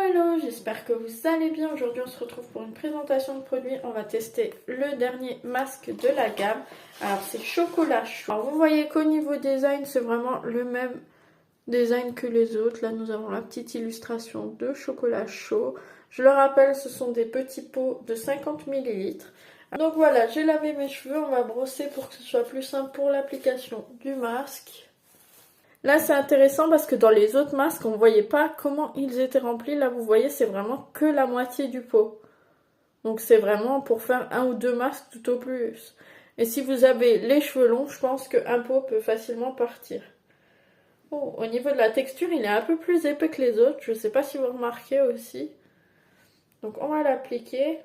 Hello, j'espère que vous allez bien. Aujourd'hui on se retrouve pour une présentation de produits. On va tester le dernier masque de la gamme. Alors c'est chocolat chaud. Alors, vous voyez qu'au niveau design c'est vraiment le même design que les autres. Là nous avons la petite illustration de chocolat chaud. Je le rappelle, ce sont des petits pots de 50 ml. Donc voilà, j'ai lavé mes cheveux. On va brosser pour que ce soit plus simple pour l'application du masque. Là, c'est intéressant parce que dans les autres masques, on ne voyait pas comment ils étaient remplis. Là, vous voyez, c'est vraiment que la moitié du pot. Donc, c'est vraiment pour faire un ou deux masques tout au plus. Et si vous avez les cheveux longs, je pense qu'un pot peut facilement partir. Oh, au niveau de la texture, il est un peu plus épais que les autres. Je ne sais pas si vous remarquez aussi. Donc, on va l'appliquer.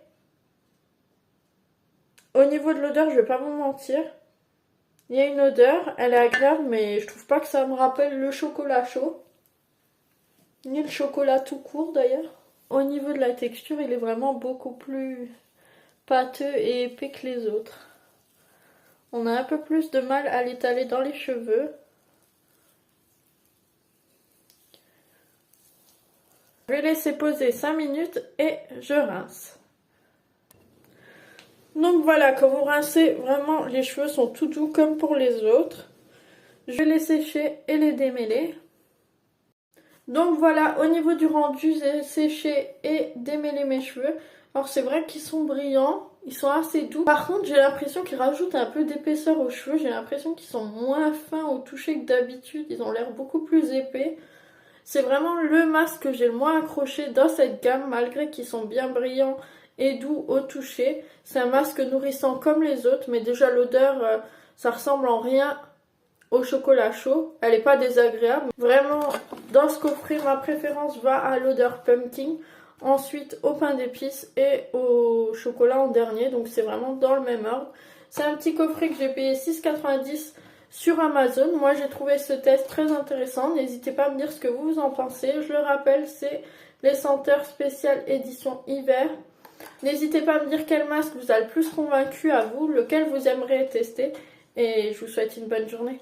Au niveau de l'odeur, je ne vais pas vous mentir. Il y a une odeur, elle est agréable, mais je trouve pas que ça me rappelle le chocolat chaud. Ni le chocolat tout court d'ailleurs. Au niveau de la texture, il est vraiment beaucoup plus pâteux et épais que les autres. On a un peu plus de mal à l'étaler dans les cheveux. Je vais laisser poser 5 minutes et je rince. Donc voilà, quand vous rincez, vraiment les cheveux sont tout doux comme pour les autres. Je vais les sécher et les démêler. Donc voilà, au niveau du rendu, j'ai séché et démêlé mes cheveux. Alors c'est vrai qu'ils sont brillants, ils sont assez doux. Par contre, j'ai l'impression qu'ils rajoutent un peu d'épaisseur aux cheveux. J'ai l'impression qu'ils sont moins fins au toucher que d'habitude. Ils ont l'air beaucoup plus épais. C'est vraiment le masque que j'ai le moins accroché dans cette gamme, malgré qu'ils sont bien brillants et doux au toucher. C'est un masque nourrissant comme les autres, mais déjà l'odeur, ça ressemble en rien au chocolat chaud. Elle n'est pas désagréable. Vraiment, dans ce coffret, ma préférence va à l'odeur pumpkin. Ensuite, au pain d'épices et au chocolat en dernier. Donc, c'est vraiment dans le même ordre. C'est un petit coffret que j'ai payé 6,90 sur Amazon. Moi, j'ai trouvé ce test très intéressant. N'hésitez pas à me dire ce que vous en pensez. Je le rappelle, c'est les senteurs spéciales édition hiver. N'hésitez pas à me dire quel masque vous a le plus convaincu à vous, lequel vous aimeriez tester. Et je vous souhaite une bonne journée.